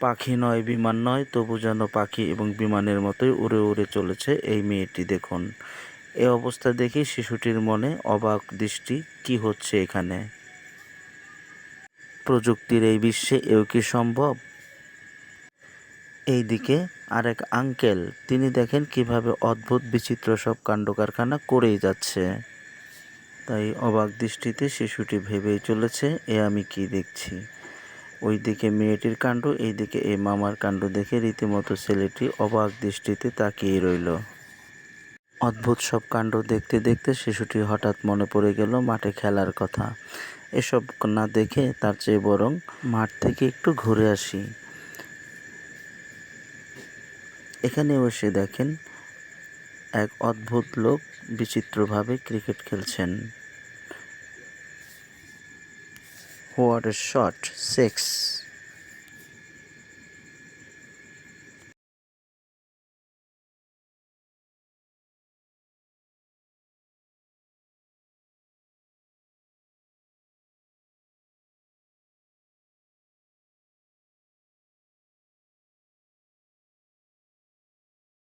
পাখি নয়, বিমান নয়, তবু যেন পাখি এবং বিমানের মতোই উড়ে উড়ে চলেছে এই মেয়েটি। দেখুন, এ অবস্থা দেখে শিশুটির মনে অবাক দৃষ্টি, কি হচ্ছে এখানে? প্রযুক্তির এই বিশ্বে এও কি সম্ভব? এইদিকে আরেক আঙ্কেল, তিনি দেখেন কিভাবে অদ্ভুত বিচিত্র সব কাণ্ডকারখানা করেই যাচ্ছে। তাই অবাক দৃষ্টিতে শিশুটি ভেবেই চলেছে, এ আমি কি দেখছি। ওইদিকে মেয়েটির কাণ্ড, এইদিকে এই মামার কাণ্ড দেখে রীতিমতো ছেলেটি অবাক দৃষ্টিতে তাকিয়ে রইল। অদ্ভুত সব কাণ্ড দেখতে দেখতে শিশুটির হঠাৎ মনে পড়ে গেল মাঠে খেলার কথা। এসব না দেখে তার চেয়ে বরং মাঠ থেকে একটু ঘুরে আসি। এখানেও এসে দেখেন এক অদ্ভুত লোক বিচিত্রভাবে ক্রিকেট খেলছেন। What a shot! 6!